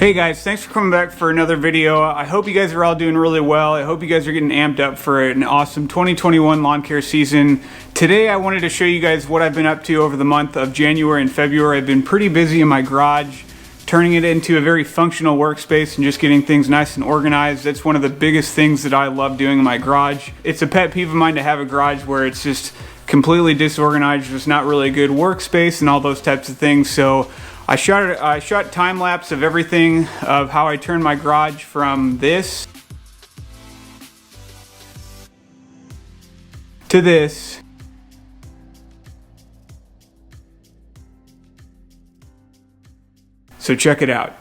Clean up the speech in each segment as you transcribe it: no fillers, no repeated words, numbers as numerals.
Hey guys, thanks for coming back for another video. I hope you guys are all doing really well. I hope you guys are getting amped up for an awesome 2021 lawn care season. Today I wanted to show you guys what I've been up to over the month of January and February. I've been pretty busy in my garage, turning it into a very functional workspace and just getting things nice and organized. That's one of the biggest things that I love doing in my garage. It's a pet peeve of mine to have a garage where it's just completely disorganized, there's not really a good workspace and all those types of things. So I shot time lapse of everything of how I turn my garage from this to this so check it out.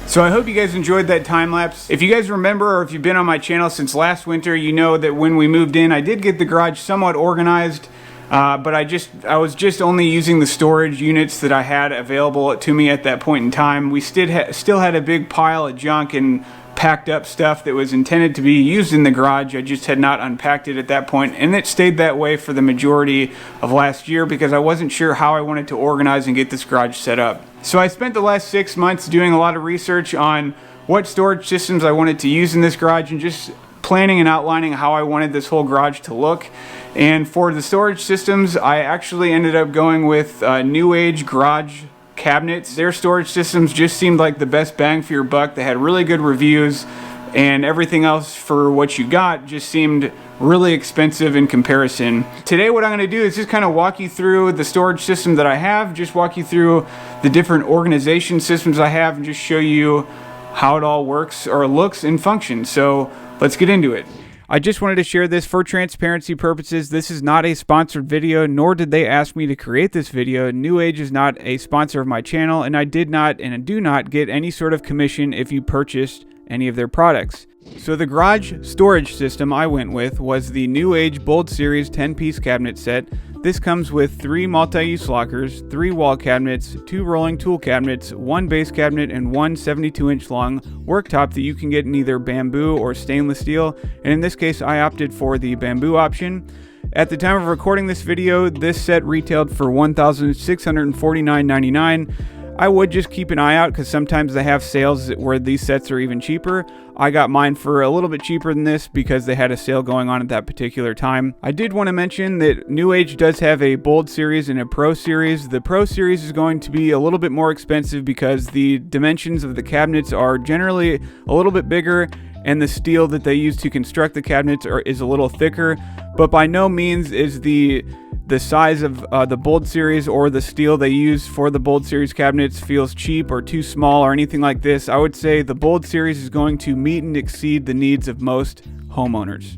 So I hope you guys enjoyed that time lapse. If you guys remember, or if you've been on my channel since last winter, you know that when we moved in, I did get the garage somewhat organized, but I was just only using the storage units that I had available to me at that point in time. We still had a big pile of junk and packed up stuff that was intended to be used in the garage. I just had not unpacked it at that point, and it stayed that way for the majority of last year because I wasn't sure how I wanted to organize and get this garage set up. So I spent the last 6 months doing a lot of research on what storage systems I wanted to use in this garage and just planning and outlining how I wanted this whole garage to look. And for the storage systems, I actually ended up going with NewAge Garage Cabinets. Their storage systems just seemed like the best bang for your buck. They had really good reviews, and everything else for what you got just seemed really expensive in comparison. Today what I'm going to do is just kind of walk you through the storage system that I have, just walk you through the different organization systems I have, and just show you how it all works or looks and functions. So let's get into it. I just wanted to share this for transparency purposes. This is not a sponsored video, nor did they ask me to create this video. NewAge is not a sponsor of my channel, and I did not and do not get any sort of commission if you purchased any of their products. So the garage storage system I went with was the NewAge Bold Series 10-piece cabinet set. This comes with 3 multi-use lockers, 3 wall cabinets, 2 rolling tool cabinets, 1 base cabinet, and 1 72-inch long worktop that you can get in either bamboo or stainless steel. And in this case, I opted for the bamboo option. At the time of recording this video, this set retailed for $1,649.99. I would just keep an eye out because sometimes they have sales where these sets are even cheaper. I got mine for a little bit cheaper than this because they had a sale going on at that particular time. I did want to mention that NewAge does have a Bold Series and a Pro Series. The Pro Series is going to be a little bit more expensive because the dimensions of the cabinets are generally a little bit bigger, and the steel that they use to construct the cabinets is a little thicker, but by no means is the size of the Bold Series or the steel they use for the Bold Series cabinets feels cheap or too small or anything like this. I would say the Bold Series is going to meet and exceed the needs of most homeowners.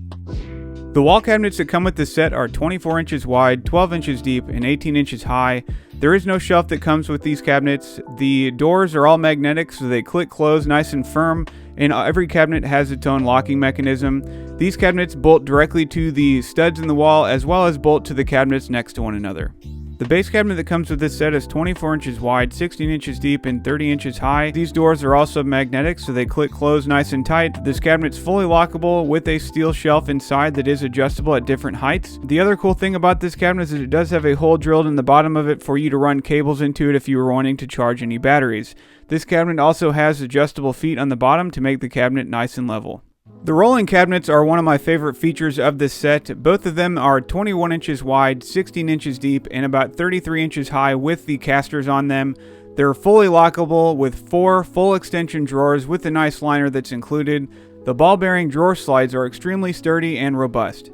The wall cabinets that come with this set are 24 inches wide, 12 inches deep, and 18 inches high. There is no shelf that comes with these cabinets. The doors are all magnetic, so they click close nice and firm, and every cabinet has its own locking mechanism. These cabinets bolt directly to the studs in the wall, as well as bolt to the cabinets next to one another. The base cabinet that comes with this set is 24 inches wide, 16 inches deep, and 30 inches high. These doors are also magnetic, so they click close nice and tight. This cabinet's fully lockable with a steel shelf inside that is adjustable at different heights. The other cool thing about this cabinet is that it does have a hole drilled in the bottom of it for you to run cables into it if you were wanting to charge any batteries. This cabinet also has adjustable feet on the bottom to make the cabinet nice and level. The rolling cabinets are one of my favorite features of this set. Both of them are 21 inches wide, 16 inches deep, and about 33 inches high with the casters on them. They're fully lockable with 4 full extension drawers with a nice liner that's included. The ball bearing drawer slides are extremely sturdy and robust.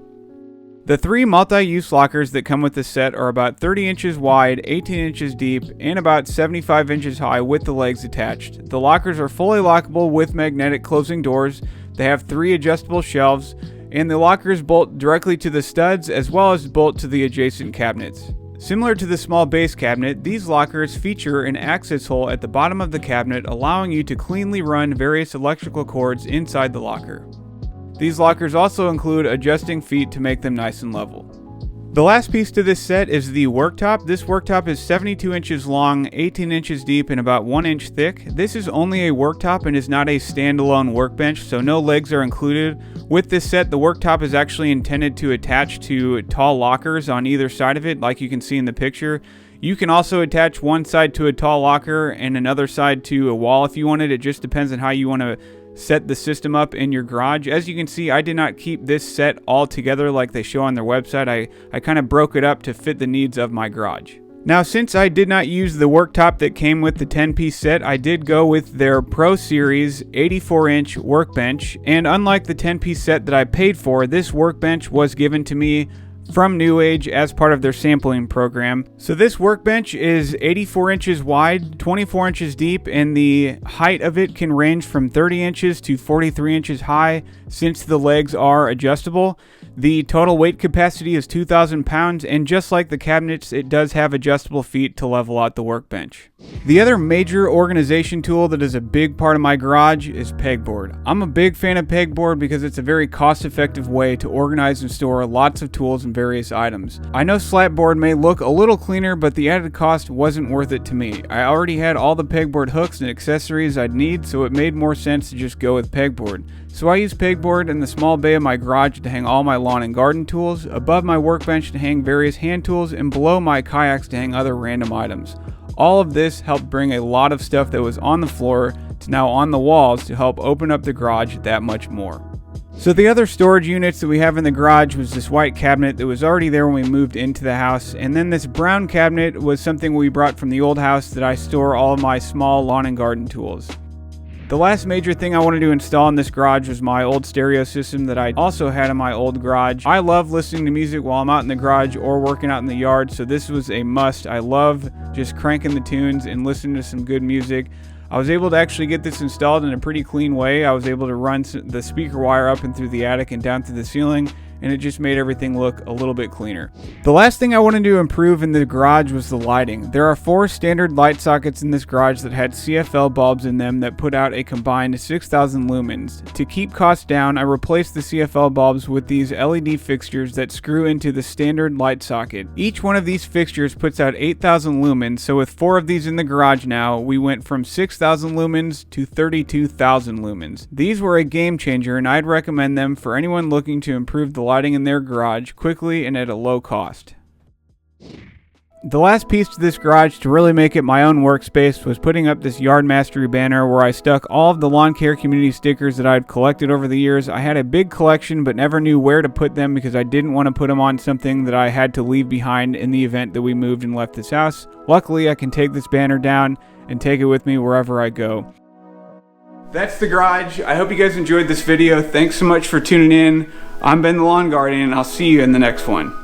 The 3 multi-use lockers that come with this set are about 30 inches wide, 18 inches deep, and about 75 inches high with the legs attached. The lockers are fully lockable with magnetic closing doors. They have 3 adjustable shelves, and the lockers bolt directly to the studs as well as bolt to the adjacent cabinets. Similar to the small base cabinet, these lockers feature an access hole at the bottom of the cabinet, allowing you to cleanly run various electrical cords inside the locker. These lockers also include adjusting feet to make them nice and level. The last piece to this set is the worktop. This worktop is 72 inches long, 18 inches deep, and about 1 inch thick. This is only a worktop and is not a standalone workbench, so no legs are included. With this set, the worktop is actually intended to attach to tall lockers on either side of it, like you can see in the picture. You can also attach one side to a tall locker and another side to a wall if you wanted. It just depends on how you want to set the system up in your garage. As you can see, I did not keep this set all together like they show on their website. I kind of broke it up to fit the needs of my garage. Now, since I did not use the worktop that came with the 10-piece set, I did go with their Pro Series 84-inch workbench, and unlike the 10-piece set that I paid for, this workbench was given to me from NewAge as part of their sampling program. So this workbench is 84 inches wide, 24 inches deep, and the height of it can range from 30 inches to 43 inches high since the legs are adjustable. The total weight capacity is 2,000 pounds, and just like the cabinets, it does have adjustable feet to level out the workbench. The other major organization tool that is a big part of my garage is Pegboard. I'm a big fan of Pegboard because it's a very cost-effective way to organize and store lots of tools and various items. I know Slapboard may look a little cleaner, but the added cost wasn't worth it to me. I already had all the Pegboard hooks and accessories I'd need, so it made more sense to just go with Pegboard. So I use Pegboard in the small bay of my garage to hang all my lawn and garden tools, above my workbench to hang various hand tools, and below my kayaks to hang other random items. All of this helped bring a lot of stuff that was on the floor to now on the walls to help open up the garage that much more. So the other storage units that we have in the garage was this white cabinet that was already there when we moved into the house, and then this brown cabinet was something we brought from the old house that I store all of my small lawn and garden tools. The last major thing I wanted to install in this garage was my old stereo system that I also had in my old garage. I love listening to music while I'm out in the garage or working out in the yard, so this was a must. I love just cranking the tunes and listening to some good music. I was able to actually get this installed in a pretty clean way. I was able to run the speaker wire up and through the attic and down through the ceiling, and it just made everything look a little bit cleaner. The last thing I wanted to improve in the garage was the lighting. There are 4 standard light sockets in this garage that had CFL bulbs in them that put out a combined 6,000 lumens. To keep costs down, I replaced the CFL bulbs with these LED fixtures that screw into the standard light socket. Each one of these fixtures puts out 8,000 lumens, so with 4 of these in the garage now, we went from 6,000 lumens to 32,000 lumens. These were a game changer, and I'd recommend them for anyone looking to improve the lighting in their garage quickly and at a low cost. The last piece to this garage to really make it my own workspace was putting up this Yard Mastery banner where I stuck all of the lawn care community stickers that I'd collected over the years. I had a big collection but never knew where to put them because I didn't want to put them on something that I had to leave behind in the event that we moved and left this house. Luckily, I can take this banner down and take it with me wherever I go. That's the garage. I hope you guys enjoyed this video. Thanks so much for tuning in. I'm Ben the Lawn Guardian, and I'll see you in the next one.